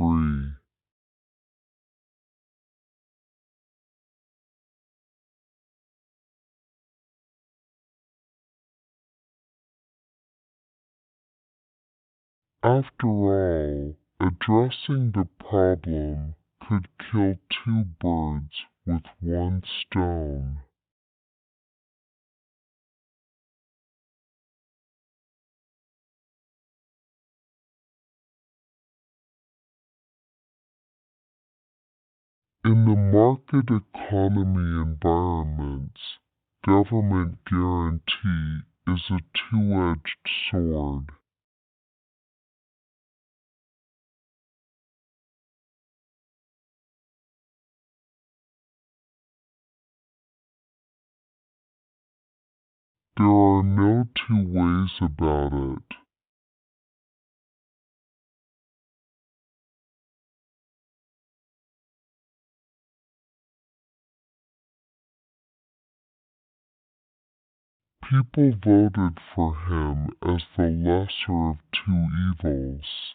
agree. After all, addressing the problem could kill two birds with one stone. In the market economy environments, government guarantee is a two-edged sword. There are no two ways about it. People voted for him as the lesser of two evils.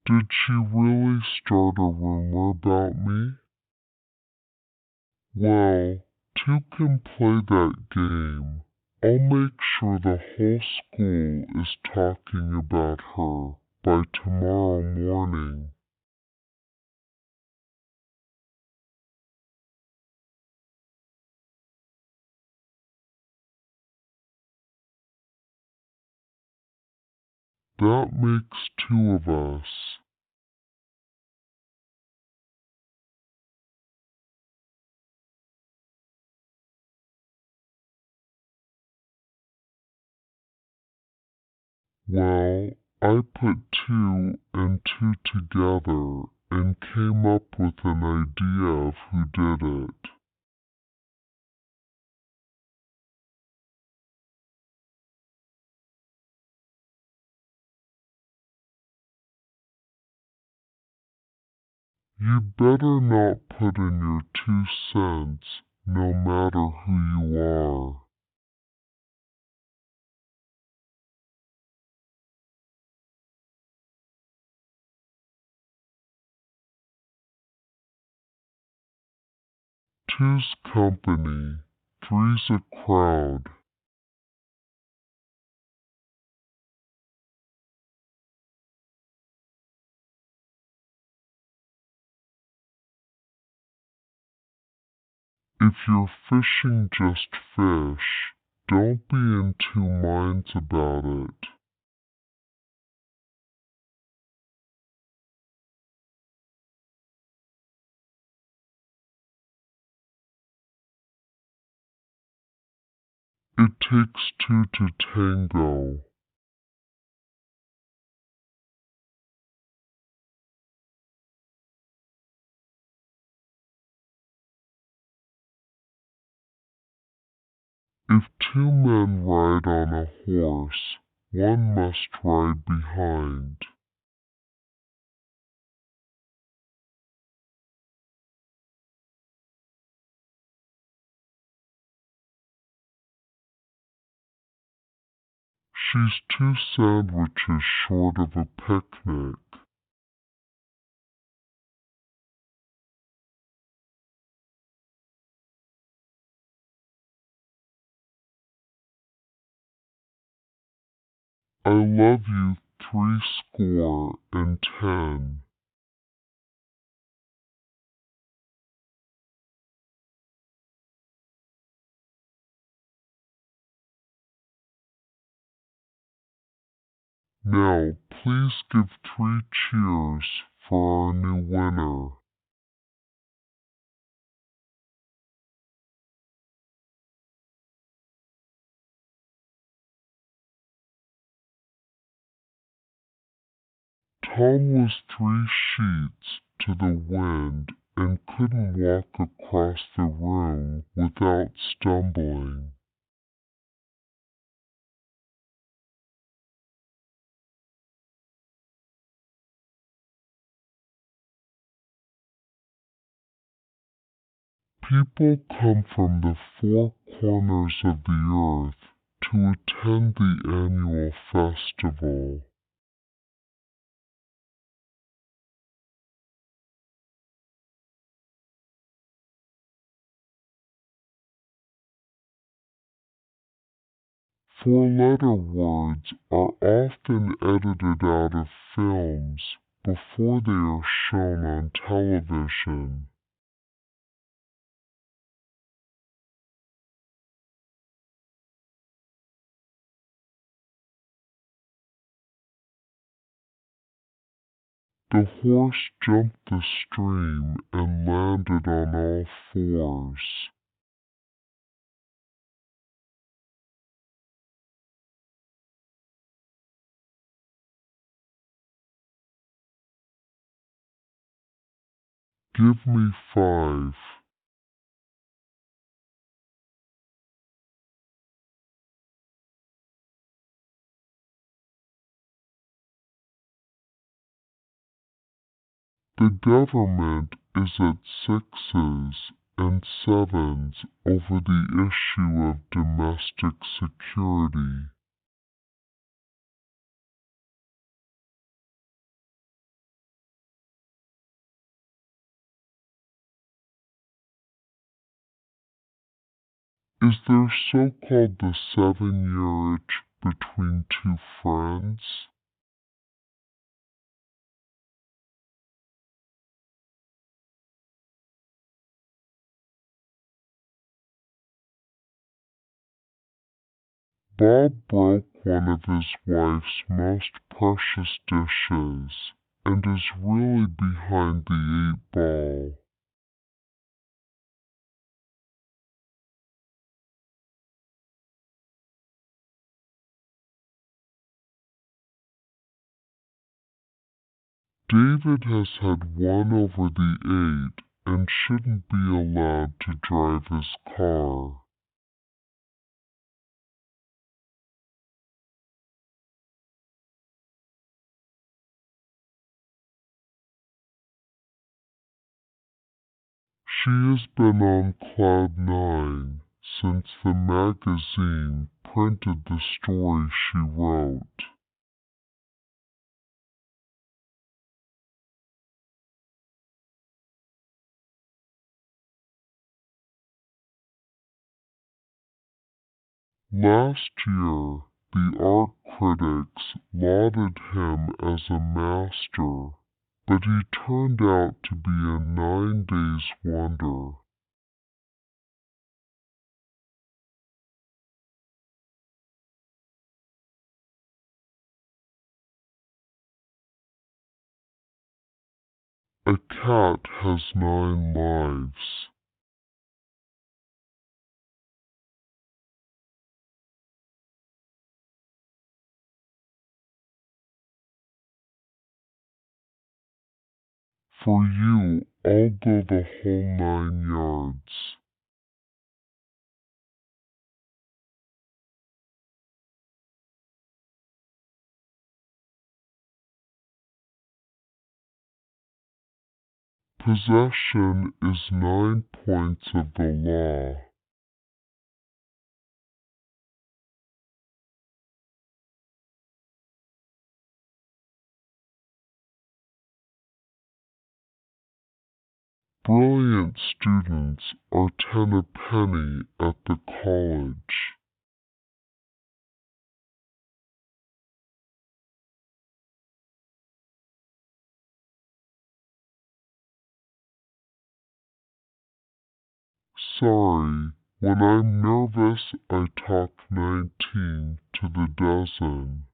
Did she really start a rumor about me? Well, two can play that game. I'll make sure the whole school is talking about her by tomorrow morning. That makes two of us. Well, I put two and two together and came up with an idea of who did it. You'd better not put in your 2 cents, no matter who you are. Two's company, three's a crowd. If you're fishing just fish, don't be in two minds about it. It takes two to tango. If two men ride on a horse, one must ride behind. She's 2 sandwiches short of a picnic. I love you 3 score and 10. Now, please give 3 cheers for our new winner. Tom was 3 sheets to the wind and couldn't walk across the room without stumbling. People come from the four corners of the earth to attend the annual festival. Four-letter words are often edited out of films before they are shown on television. The horse jumped the stream and landed on all fours. Give me 5. The government is at 6s and 7s over the issue of domestic security. Is there so-called the 7-year itch between two friends? Bob broke one of his wife's most precious dishes and is really behind the 8 ball. David has had 1 over the 8 and shouldn't be allowed to drive his car. She has been on cloud 9 since the magazine printed the story she wrote. Last year, the art critics lauded him as a master, but he turned out to be a 9-days wonder. A cat has 9 lives. For you, I'll go the whole 9 yards. Possession is 9 points of the law. Brilliant students are 10 a penny at the college. Sorry, when I'm nervous I talk 19 to the dozen.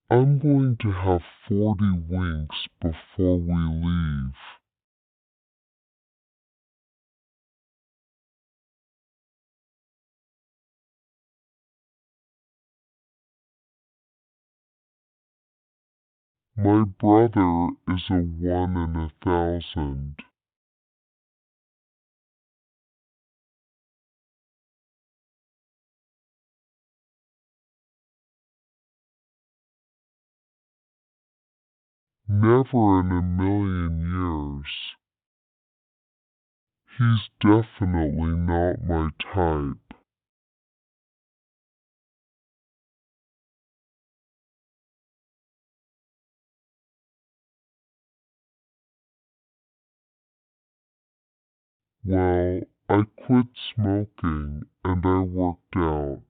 I'm going to have 40 winks before we leave. My brother is a 1 in 1,000. Never in a million years. He's definitely not my type. Well, I quit smoking and I worked out.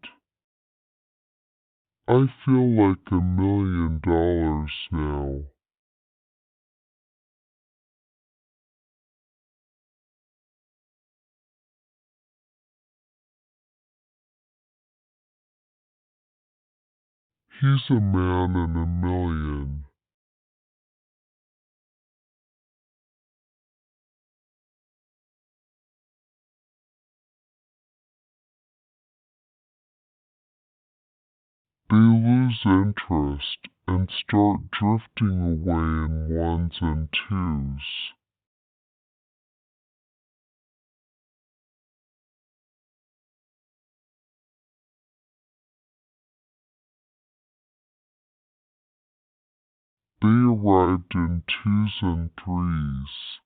I feel like $1 million now. He's a man in a million. They lose interest and start drifting away in ones and twos. They arrived in twos and threes.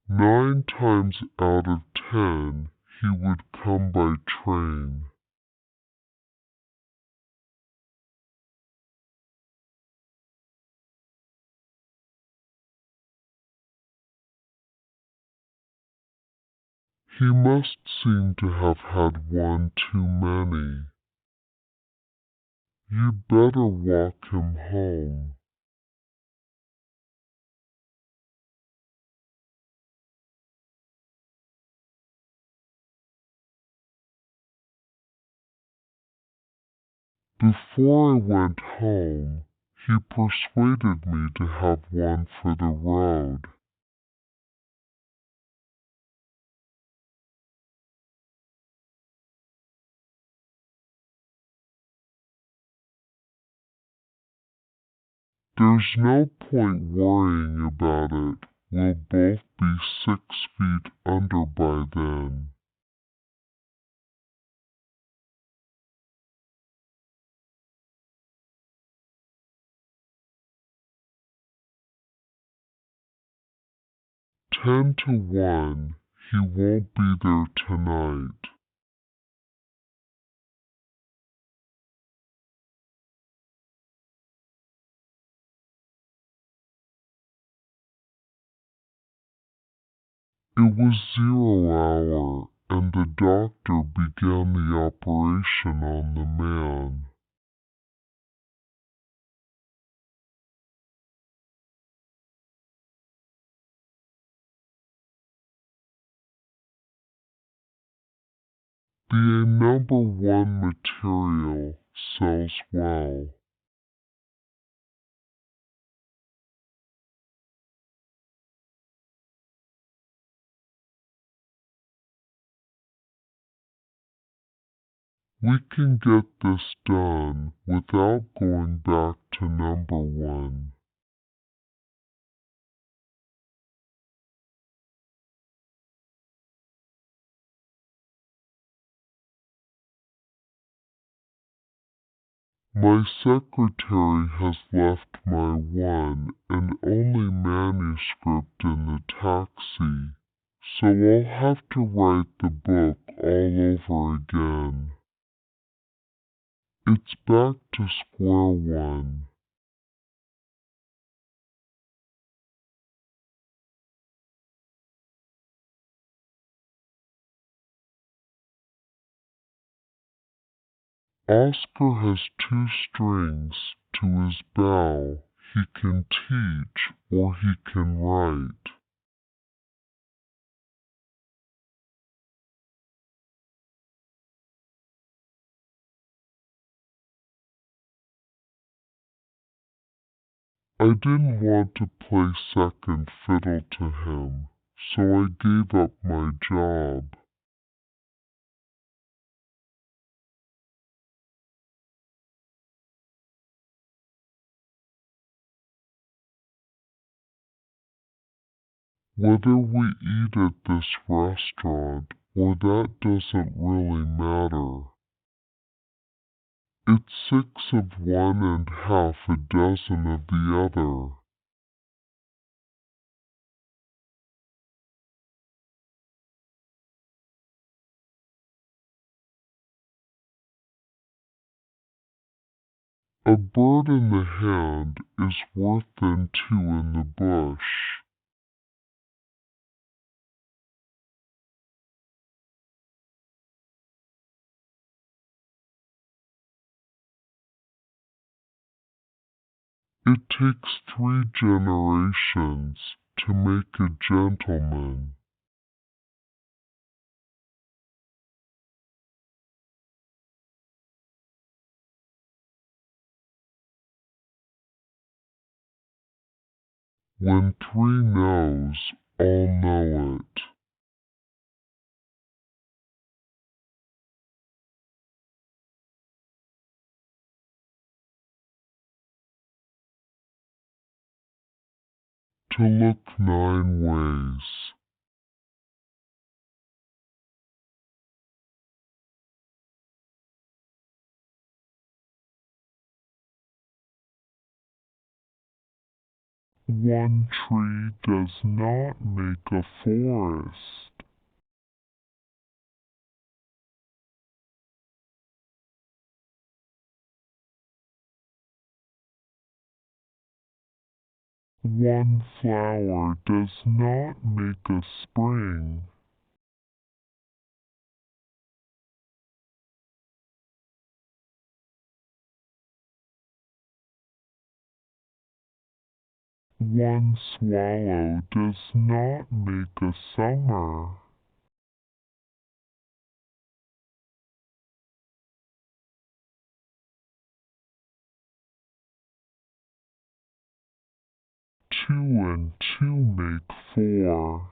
Nine times out of 10, he would come by train. He must seem to have had one too many. You'd better walk him home. Before I went home, he persuaded me to have one for the road. There's no point worrying about it. We'll both be 6 feet under by then. Ten to one, he won't be there tonight. It was 0 hour, and the doctor began the operation on the man. The #1 material sells well. We can get this done without going back to #1. My secretary has left my one and only manuscript in the taxi, so I'll have to write the book all over again. It's back to square one. Oscar has 2 strings to his bow. He can teach or he can write. I didn't want to play second fiddle to him, so I gave up my job. Whether we eat at this restaurant or that doesn't really matter. It's 6 of one and half a dozen of the other. A bird in the hand is worth than 2 in the bush. It takes 3 generations to make a gentleman. When 3 knows, all know it. To look 9 ways. One tree does not make a forest. One flower does not make a spring. One swallow does not make a summer. Two and two make 4.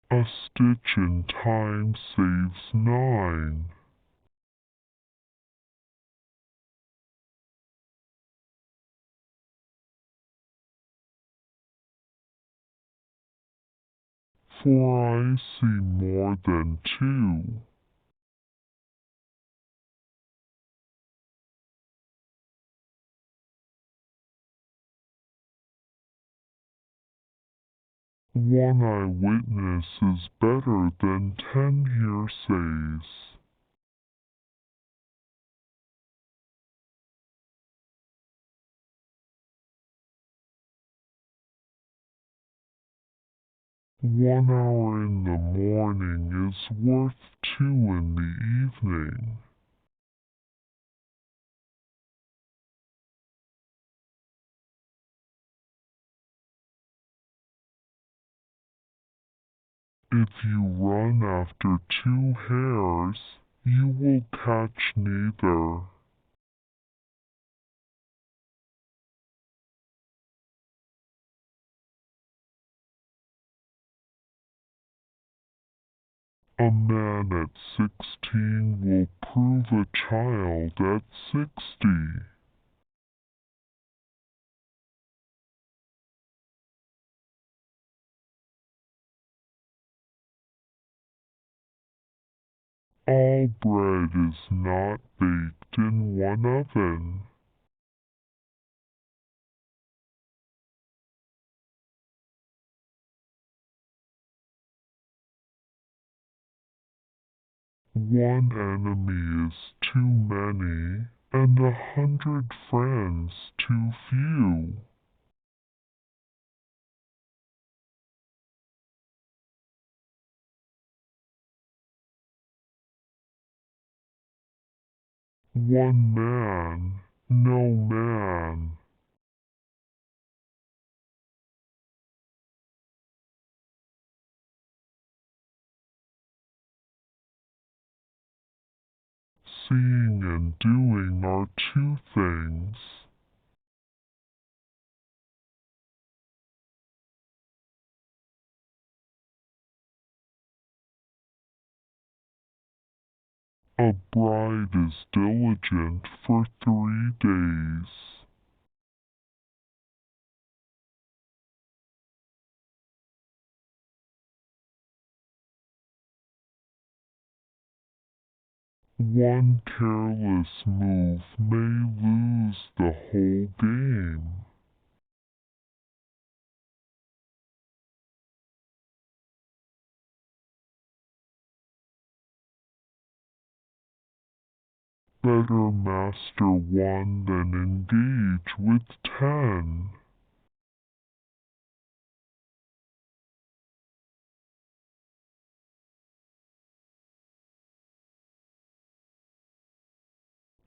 A stitch in time saves 9. For I see more than 2. One eyewitness is better than 10 hearsays. One hour in the morning is worth 2 in the evening. If you run after 2 hares, you will catch neither. A man at 16 will prove a child at 60. All bread is not baked in one oven. One enemy is too many, and 100 friends too few. One man, no man. Seeing and doing are 2 things. A bride is diligent for 3 days. One careless move may lose the whole game. Better master one than engage with 10.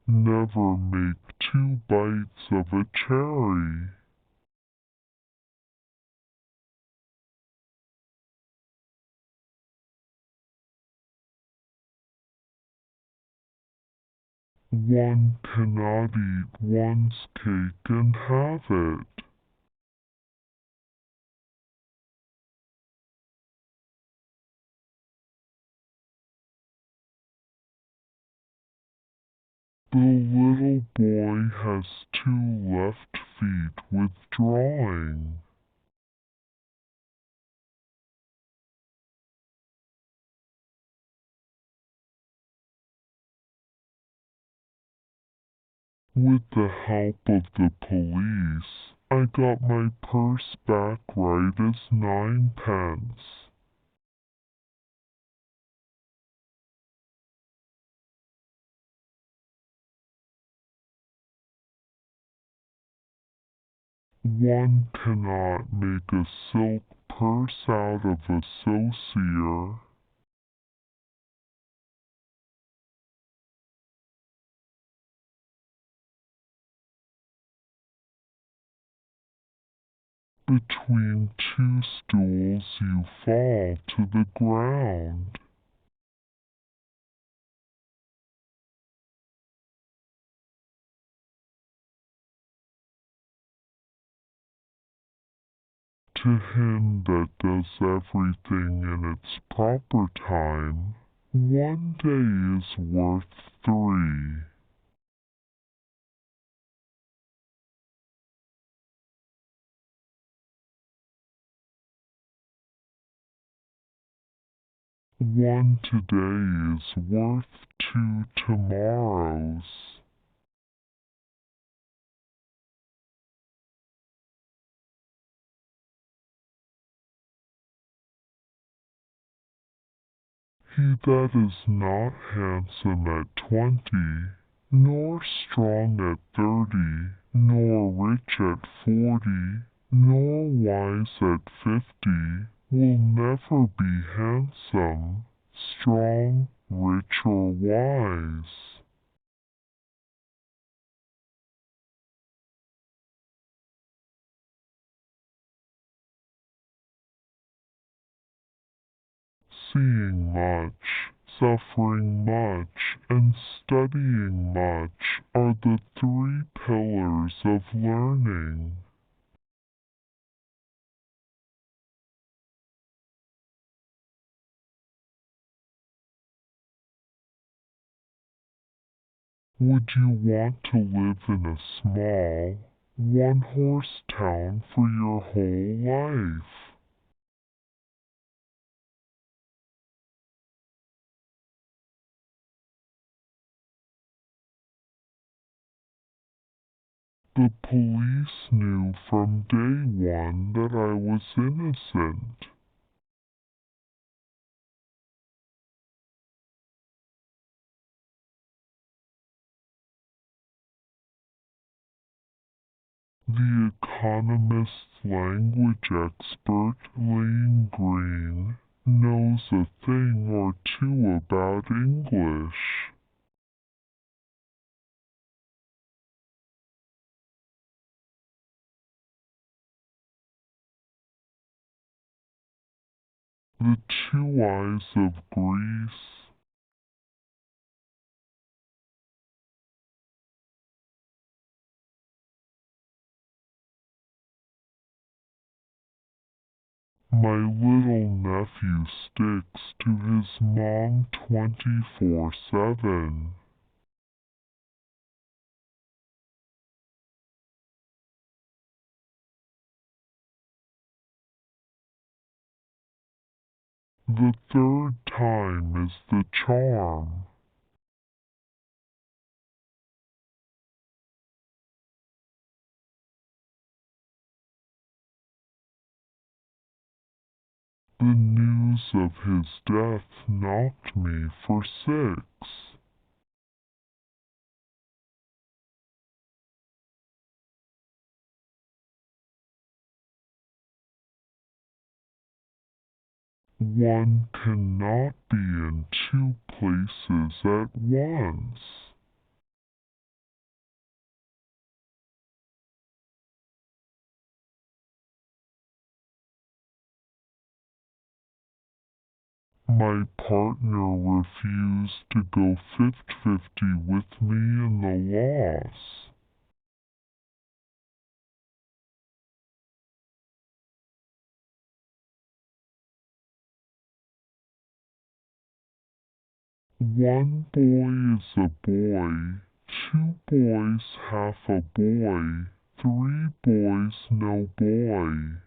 Never make 2 bites of a cherry. One cannot eat one's cake and have it. The little boy has 2 left feet withdrawing. With the help of the police, I got my purse back right as 9 pence. One cannot make a silk purse out of a saucier. Between 2 stools you fall to the ground. To him that does everything in its proper time, one day is worth 3. One today is worth 2 tomorrows. He that is not handsome at 20, nor strong at 30, nor rich at 40, nor wise at 50, will never be handsome, strong, rich, or wise. Seeing much, suffering much, and studying much are the 3 pillars of learning. Would you want to live in a small, one-horse town for your whole life? The police knew from day one that I was innocent. The economist's language expert, Lane Green, knows a thing or two about English. The 2 eyes of Greece. My little nephew sticks to his mom 24/7. The third time is the charm. The news of his death knocked me for 6. One cannot be in 2 places at once. My partner refused to go 50-50 with me in the loss. One boy is a boy, 2 boys half a boy, 3 boys no boy.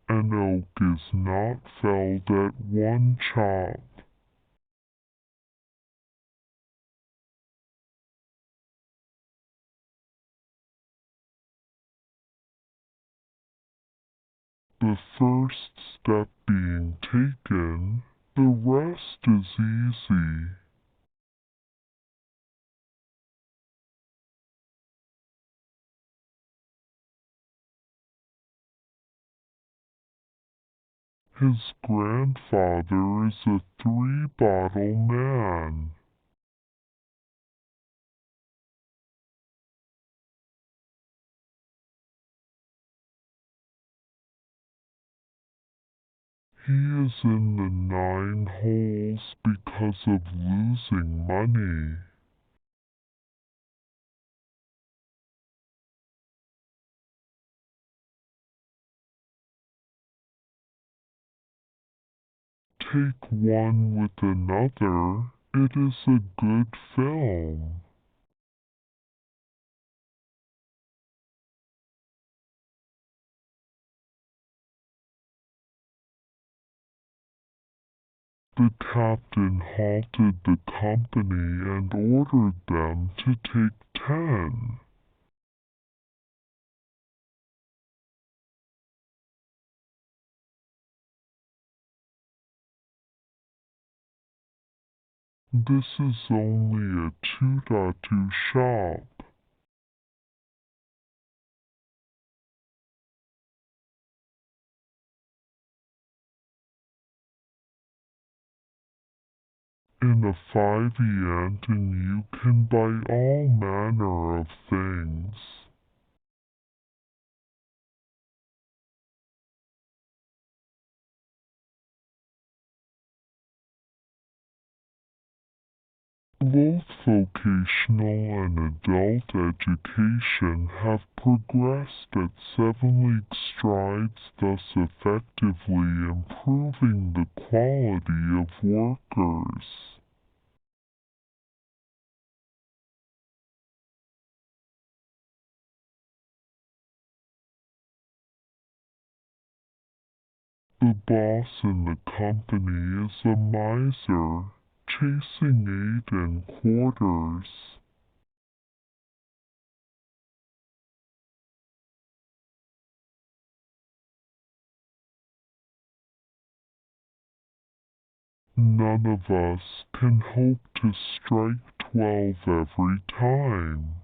An oak is not felled at one chop. The first step being taken, the rest is easy. His grandfather is a 3-bottle man. He is in the 9 holes because of losing money. Take one with another, it is a good film. The captain halted the company and ordered them to take 10. This is only a 2.2 shop. In a 5 yen and you can buy all manner of things. Both vocational and adult education have progressed at 7-league strides, thus effectively improving the quality of workers. The boss in the company is a miser, chasing 8 1/4. None of us can hope to strike 12 every time.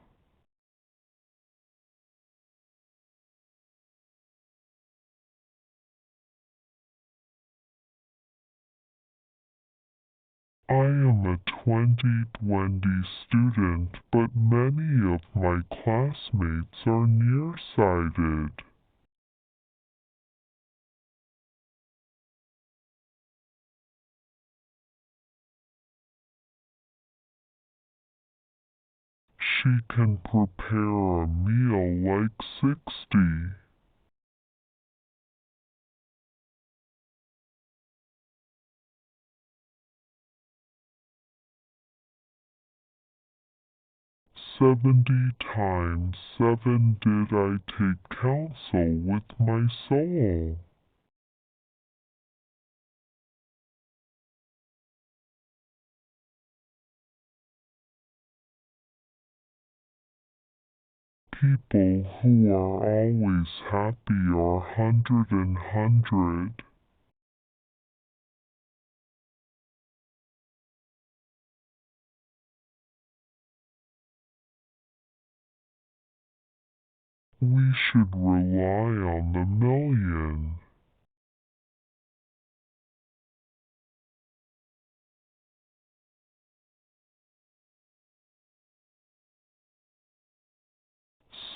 I am a 2020 student, but many of my classmates are nearsighted. She can prepare a meal like 60. 70 times 7 did I take counsel with my soul. People who are always happy are 100. We should rely on the million.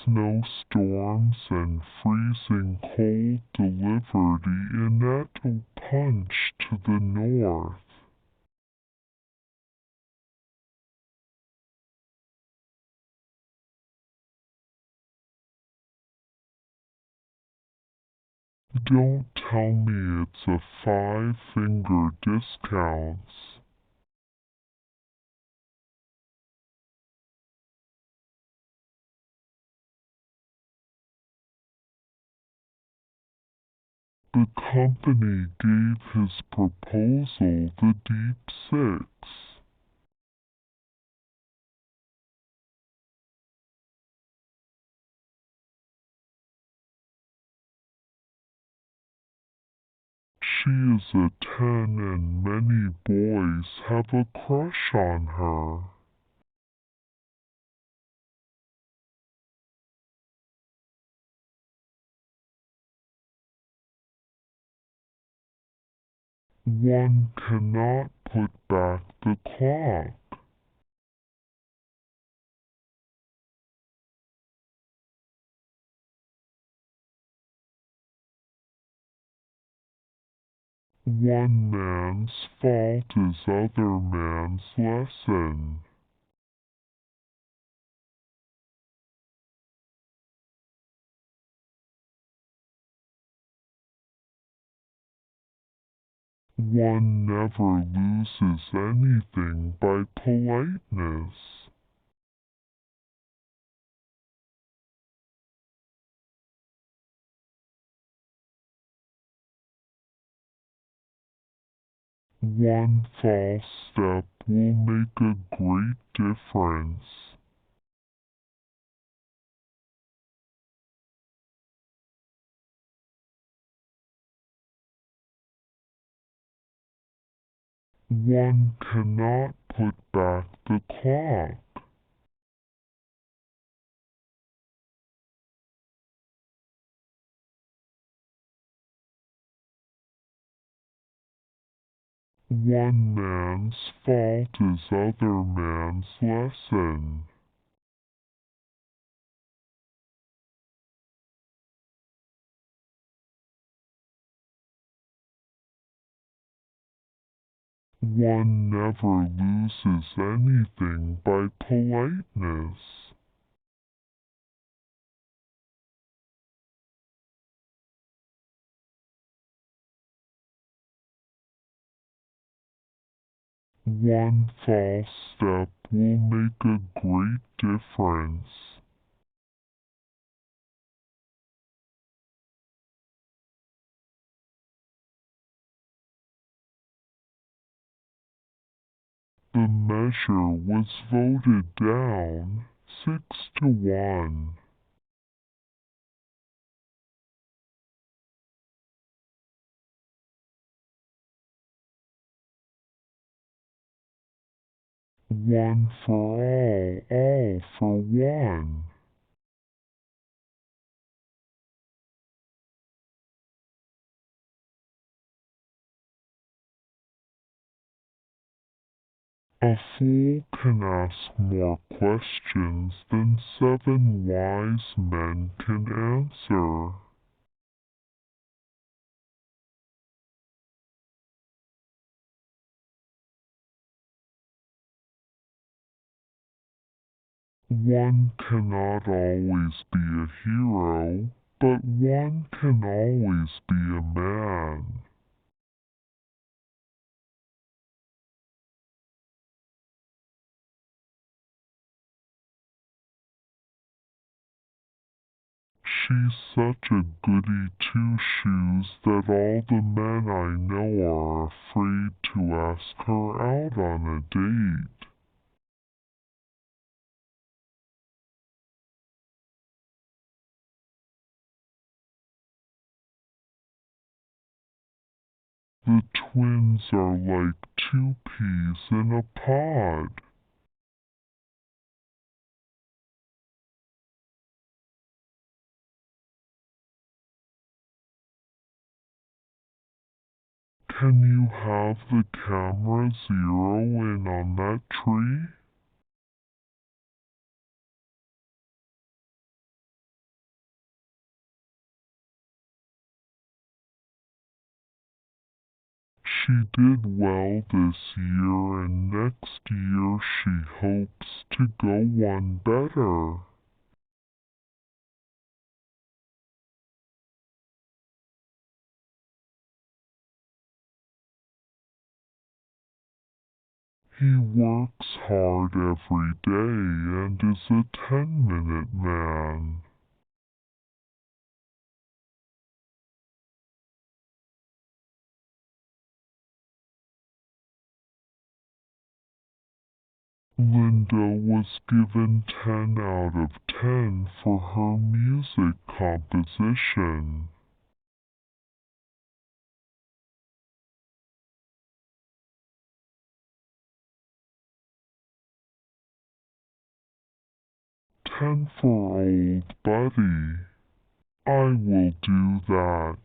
Snowstorms and freezing cold delivered EnUs punch to the north. Don't tell me it's a 5-finger discounts. The company gave his proposal the deep 6. She is a 10 and many boys have a crush on her. One cannot put back the clock. One man's fault is other man's lesson. One never loses anything by politeness. One false step will make a great difference. One cannot put back the clock. One man's fault is other man's lesson. One never loses anything by politeness. One false step will make a great difference. The measure was voted down 6-1. One for all for one. A fool can ask more questions than 7 wise men can answer. One cannot always be a hero, but one can always be a man. She's such a goody two-shoes that all the men I know are afraid to ask her out on a date. The twins are like two peas in a pod. Can you have the camera zero in on that tree? She did well this year, and next year she hopes to go one better. He works hard every day and is a 10-minute man. Linda was given 10 out of 10 for her music composition. Ten for old Buddy. I will do that.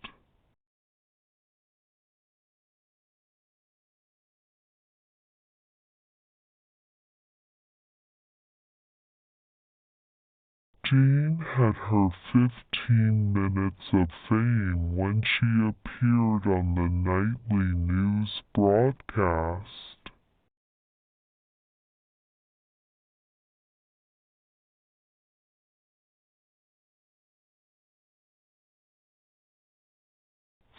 Jane had her 15 minutes of fame when she appeared on the nightly news broadcast.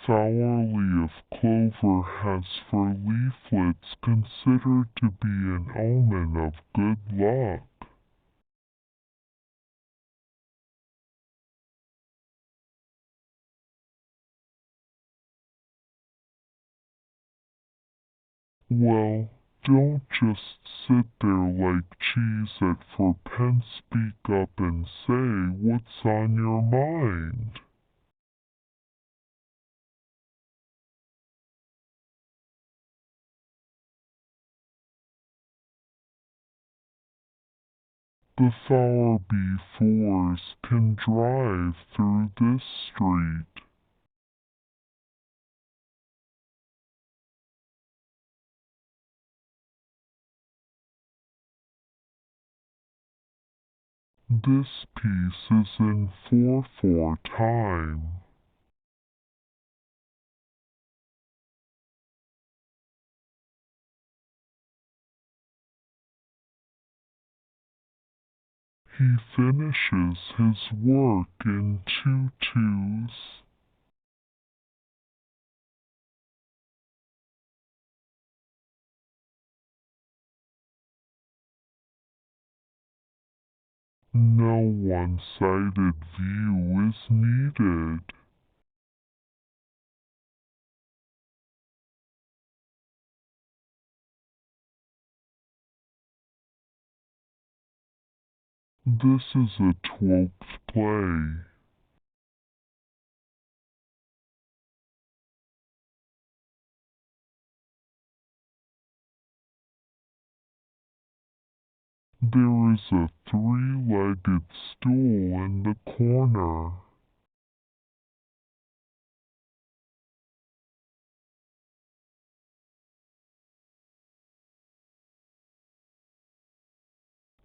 Sour leaf clover has for leaflets considered to be an omen of good luck. Well, don't just sit there like cheese at for pen. Speak up and say what's on your mind. The Sowerby Fours can drive through this street. This piece is in 4/4 time. He finishes his work in 2/2s. No one-sided view is needed. This is a 12th play. There is a 3-legged stool in the corner.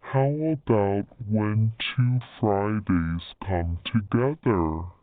How about when 2 Fridays come together?